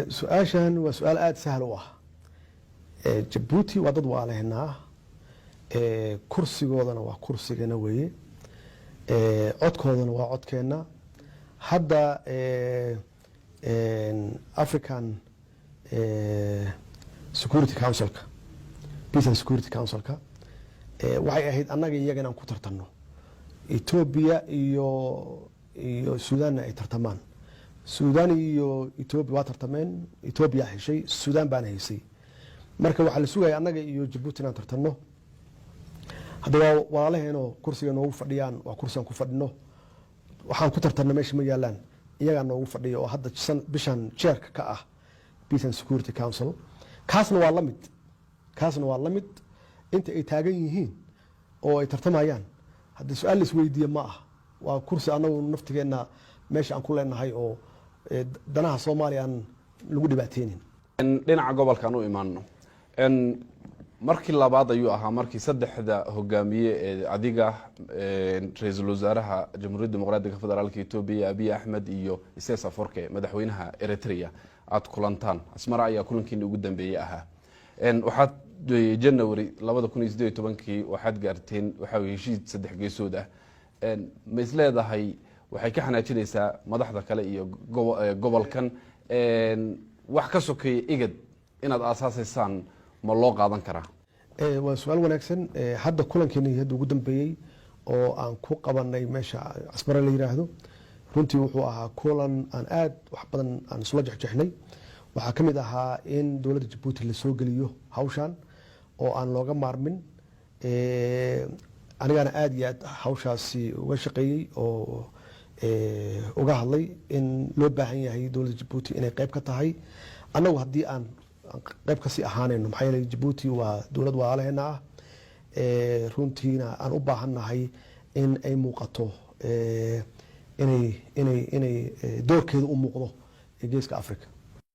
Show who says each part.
Speaker 1: سؤاشان وسؤال آد سهل واه جيبوتي وضد والهنا كرسي قودنا وكرسي جنوي عد كودنا وعد كنا حدا أفريكان سكوريتي كونسل بيس سكوريتي كونسل waxay ahayd annaga iyagana ku tartanno Ethiopia iyo Sudan ay tartamaan Sudan iyo Ethiopia waa tartameen Ethiopia heshay Sudan baan haysay marka waxa la sugay annaga iyo Djibouti inaan tartanno hadaba walaalaheeno kursiga noogu fadhiyaan waa kursigan ku fadhino waxaan ku tartanno meesha ma yaalaan iyaga noogu fadhiyo oo hadda bishan chairka ka ah Peace and Security Council kaasna waa la mid inta ay taagan yihiin oo ay tartamayaan hadda su'aal isweydiiyo ma ah waa kursi anagu naftigeena meesha aan ku leenahay oo danaha Soomaaliya aan lagu dhibaateenin
Speaker 2: dhinaca gobolkan u imaano markii labaad ayuu ahaa markii saddexda hogaamiye ee adiga ra'iisul wasaaraha Jamhuuriyadda Dimuqraadiga Federaalka Itoobiya Abiy Ahmed iyo Isaas Afwerki madaxweynaha Eritrea aad kulantaan Asmara ayaa kulankiina ugu dambeeyay ahaa waxaad January 2018 waxaad gaarteen waxa uu heshiis saddex geesood ah ma isleedahay waxay ka xanaajinaysaa madaxda kale iyo gobolkan wax ka sokeeyay igad inaad aasaasaysan ma loo qaadan karaa
Speaker 1: waa su'aal wanaagsan hadda kulankeena ugu dambeeyay oo aan ku qabanay meesha Asmara la yiraahdo runtii wuxuu ahaa kulan aan aad wax badan aan isla jexjeexnay waxa kamid ahaa in dawladda Djibouti la soo galiyo hawshan oo aan looga maarmin anigana aad iyo aad hawshaasi uga shaqeeyay oo uga hadlay in loo baahan yahay dawladda Djibouti inay qayb ka tahay anagu hadii aan qayb ka sii ahaanayno maxay yeelay Djibouti waa dawlad walaalaheena ah runtiina aan u baahanahay in ay muuqato inay doorkeedu u muuqdo geeska Afrika